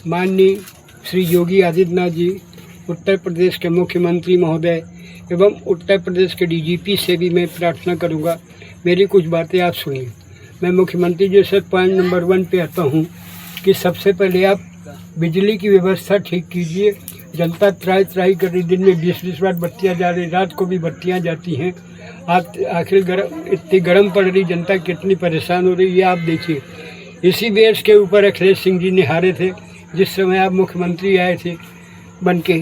माननीय श्री योगी आदित्यनाथ जी, उत्तर प्रदेश के मुख्यमंत्री महोदय एवं उत्तर प्रदेश के डीजीपी से भी मैं प्रार्थना करूंगा, मेरी कुछ बातें आप सुनिए। मैं मुख्यमंत्री जी से पॉइंट नंबर 1 पे आता हूं कि सबसे पहले आप बिजली की व्यवस्था ठीक कीजिए। जनता त्राही कर रही, दिन में 20-20 बार बत्तियाँ जा रही, रात को भी बत्तियाँ जाती हैं। आप आखिर इतनी गर्म पड़ रही, जनता कितनी परेशान हो रही है आप देखिए। इसी बेस के ऊपर अखिलेश सिंह जी ने हारे थे जिस समय आप मुख्यमंत्री आए थे बन के।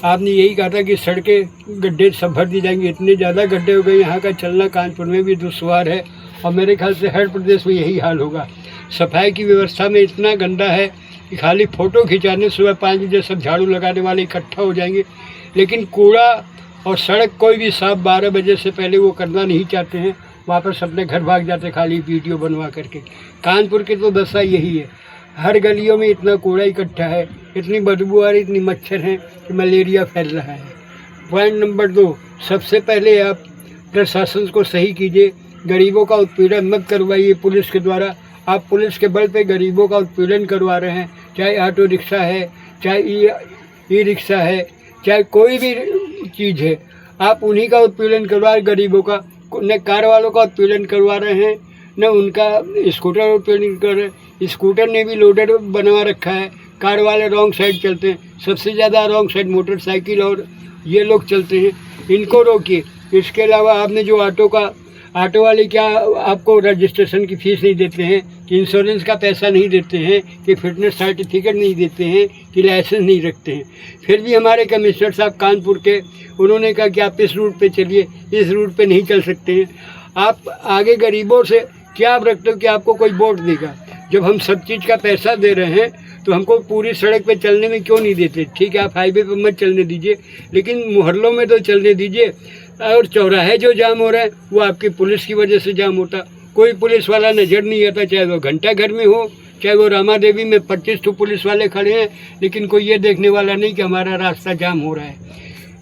आपने यही कहा था कि सड़कें गड्ढे सब भर दी जाएंगी। इतने ज़्यादा गड्ढे हो गए, यहाँ का चलना कानपुर में भी दुश्वार है और मेरे ख्याल से हर प्रदेश में यही हाल होगा। सफाई की व्यवस्था में इतना गंदा है कि खाली फ़ोटो खिंचाने सुबह 5 बजे सब झाड़ू लगाने वाले इकट्ठा हो जाएंगे, लेकिन कूड़ा और सड़क कोई भी साफ 12 बजे से पहले वो करना नहीं चाहते हैं। वापस अपने घर भाग जाते खाली वीडियो बनवा करके। कानपुर की तो दशा यही है, हर गलियों में इतना कूड़ा इकट्ठा है, इतनी बदबू आ रही, इतनी मच्छर हैं कि मलेरिया फैल रहा है। पॉइंट नंबर 2, सबसे पहले आप प्रशासन को सही कीजिए। गरीबों का उत्पीड़न मत करवाइए पुलिस के द्वारा। आप पुलिस के बल पे गरीबों का उत्पीड़न करवा रहे हैं, चाहे ऑटो रिक्शा है, चाहे ई रिक्शा है, चाहे कोई भी चीज़ है, आप उन्हीं का उत्पीड़न करवा रहे। गरीबों का न कार वालों का उत्पीड़न करवा रहे हैं, न उनका स्कूटर उत्पीड़न कर रहे हैं। स्कूटर ने भी लोडर बनवा रखा है, कार वाले रॉन्ग साइड चलते हैं। सबसे ज़्यादा रॉन्ग साइड मोटरसाइकिल और ये लोग चलते हैं, इनको रोकिए। इसके अलावा आपने जो ऑटो वाले क्या आपको रजिस्ट्रेशन की फ़ीस नहीं देते हैं, कि इंश्योरेंस का पैसा नहीं देते हैं, कि फिटनेस सर्टिफिकेट नहीं देते हैं, कि लाइसेंस नहीं रखते हैं। फिर भी हमारे कमिश्नर साहब कानपुर के, उन्होंने कहा कि आप इस रूट पे चलिए, इस रूट पे नहीं चल सकते हैं। आप आगे गरीबों से क्या आप रखते हो कि आपको कोई वोट देगा? जब हम सब चीज़ का पैसा दे रहे हैं तो हमको पूरी सड़क पे चलने में क्यों नहीं देते? ठीक है, आप हाईवे पे मत चलने दीजिए, लेकिन मोहल्लों में तो चलने दीजिए। और चौराहे जो जाम हो रहा है वो आपकी पुलिस की वजह से जाम होता। कोई पुलिस वाला नज़र नहीं आता, चाहे वो घंटा घर में हो, चाहे वो रामा देवी में 25 तो पुलिस वाले खड़े हैं, लेकिन कोई ये देखने वाला नहीं कि हमारा रास्ता जाम हो रहा है।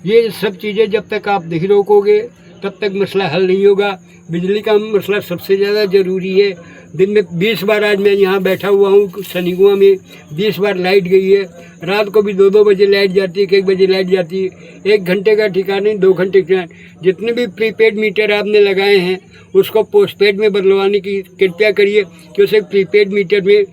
ये सब चीज़ें जब तक आप नहीं रोकोगे तब तक मसला हल नहीं होगा। बिजली का मसला सबसे ज़्यादा ज़रूरी है। दिन में 20 बार, आज मैं यहाँ बैठा हुआ हूँ सनीगुआ में, 20 बार लाइट गई है। रात को भी 2-2 बजे लाइट जाती है, 1 बजे लाइट जाती है। 1 घंटे का ठिकाना नहीं, 2 घंटे का। जितने भी प्रीपेड मीटर आपने लगाए हैं उसको पोस्टपेड में बदलवाने की कृपया करिए, क्योंकि प्रीपेड मीटर में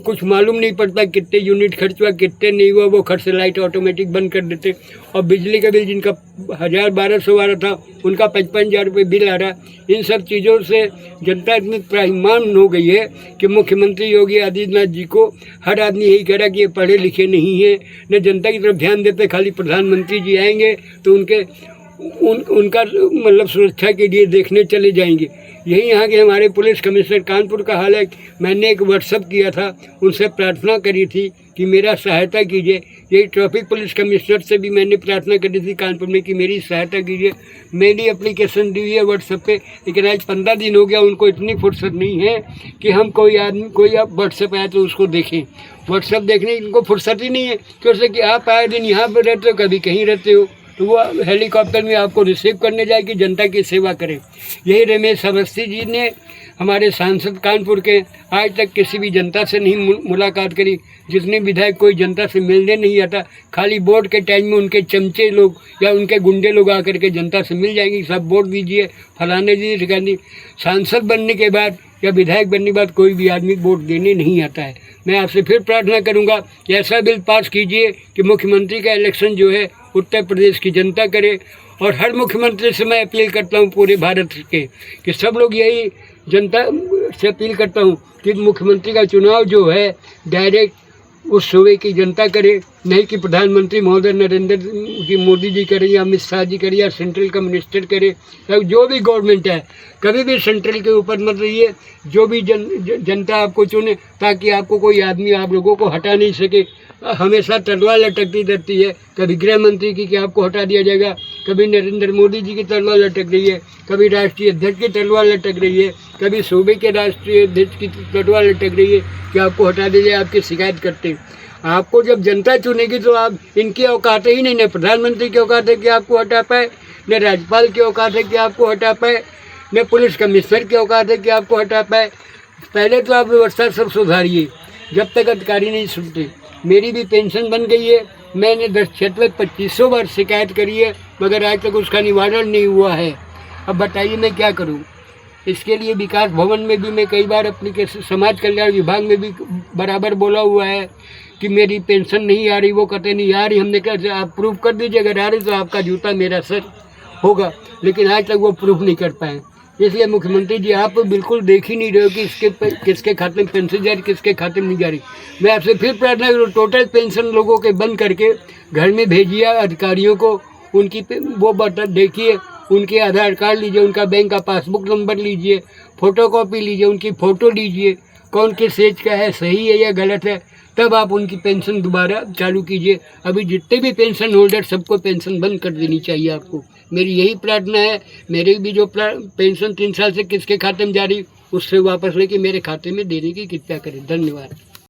कुछ मालूम नहीं पड़ता कितने यूनिट खर्च हुआ, कितने नहीं हुआ, वो खर्च से लाइट ऑटोमेटिक बंद कर देते। और बिजली का बिल जिनका 1000-1200 आ रहा था उनका 55,000 रुपये बिल आ रहा। इन सब चीज़ों से जनता इतनी त्राहिमाम हो गई है कि मुख्यमंत्री योगी आदित्यनाथ जी को हर आदमी यही कह रहा कि ये पढ़े लिखे नहीं है, न जनता की तरफ ध्यान देते। खाली प्रधानमंत्री जी आएंगे तो उनका मतलब सुरक्षा के लिए देखने चले जाएंगे। यही यहाँ के हमारे पुलिस कमिश्नर कानपुर का हाल है। मैंने एक व्हाट्सअप किया था, उनसे प्रार्थना करी थी कि मेरा सहायता कीजिए। यही ट्रैफिक पुलिस कमिश्नर से भी मैंने प्रार्थना करी थी कानपुर में कि मेरी सहायता कीजिए। मेरी एप्लीकेशन दी हुई है व्हाट्सएप पे, लेकिन आज 15 दिन हो गया, उनको इतनी फुर्सत नहीं है कि हम कोई व्हाट्सएप आया तो उसको देखें। व्हाट्सएप देखने की इनको फुर्सत ही नहीं है, क्योंकि आप आए दिन यहाँ पर रहते हो, कभी कहीं रहते हो, तो वो हेलीकॉप्टर में आपको रिसीव करने जाए कि जनता की सेवा करें। यही रमेश अवस्थी जी ने, हमारे सांसद कानपुर के, आज तक किसी भी जनता से नहीं मुलाकात करी। जितने विधायक कोई जनता से मिलने नहीं आता, खाली वोट के टाइम में उनके चमचे लोग या उनके गुंडे लोग आकर के जनता से मिल जाएंगे, सब वोट दीजिए, फलाने दीजिए, ठिकाने। सांसद बनने के बाद या विधायक बनने के बाद कोई भी आदमी वोट देने नहीं आता है। मैं आपसे फिर प्रार्थना करूंगा कि ऐसा बिल पास कीजिए कि मुख्यमंत्री का इलेक्शन जो है उत्तर प्रदेश की जनता करे। और हर मुख्यमंत्री से मैं अपील करता हूं पूरे भारत के, कि सब लोग यही जनता से अपील करता हूं कि मुख्यमंत्री का चुनाव जो है डायरेक्ट उस सूबे की जनता करे, नहीं कि प्रधानमंत्री महोदय नरेंद्र मोदी जी करे या अमित शाह जी करे या सेंट्रल का मिनिस्टर करे। जो भी गवर्नमेंट है, कभी भी सेंट्रल के ऊपर मत रहिए। जो भी जनता आपको चुने, ताकि आपको कोई आदमी आप लोगों को हटा नहीं सके। हमेशा तलवार लटकती रहती है, कभी गृह मंत्री की कि आपको हटा दिया जाएगा, कभी नरेंद्र मोदी जी की तलवार लटक रही है, कभी राष्ट्रीय अध्यक्ष की तलवार लटक रही है, कभी सूबे के राष्ट्रीय अध्यक्ष की तलवार लटक रही है कि आपको हटा दिया जाए, आपकी शिकायत करते हैं। आपको जब जनता चुनेगी तो आप, इनकी औकात ही नहीं, न प्रधानमंत्री की औकात है कि आपको हटा पाए, न राज्यपाल की औकात है कि आपको हटा पाए, न पुलिस कमिश्नर की औकात है कि आपको हटा पाए। पहले तो आप व्यवस्था सब सुधारिए, जब तक अधिकारी नहीं सुनते। मेरी भी पेंशन बन गई है। मैंने 2500 बार शिकायत करी है, मगर आज तक उसका निवारण नहीं हुआ है। अब बताइए मैं क्या करूं? इसके लिए विकास भवन में भी मैं कई बार एप्लीकेशन, समाज कल्याण विभाग में भी बराबर बोला हुआ है कि मेरी पेंशन नहीं आ रही। वो कहते नहीं आ रही। हमने कहा आप प्रूफ कर दीजिए, अगर आ रही तो आपका जूता मेरा सर होगा, लेकिन आज तक वो प्रूफ नहीं कर पाए। इसलिए मुख्यमंत्री जी आप बिल्कुल देख ही नहीं रहे हो कि किसके खाते में पेंशन जा रही, किसके खाते में नहीं जा रही। मैं आपसे फिर प्रार्थना करूँ, टोटल पेंशन लोगों के बंद करके घर में भेजिए अधिकारियों को। उनकी वो बटन देखिए, उनके आधार कार्ड लीजिए, उनका बैंक का पासबुक नंबर लीजिए, फोटोकॉपी लीजिए, उनकी फ़ोटो लीजिए, कौन किस एज का है, सही है या गलत है, तब आप उनकी पेंशन दोबारा चालू कीजिए। अभी जितने भी पेंशन होल्डर सबको पेंशन बंद कर देनी चाहिए आपको। मेरी यही प्रार्थना है। मेरी भी जो पेंशन 3 साल से किसके खाते में जा रही, उससे वापस लेके मेरे खाते में देने की कृपया करें। धन्यवाद।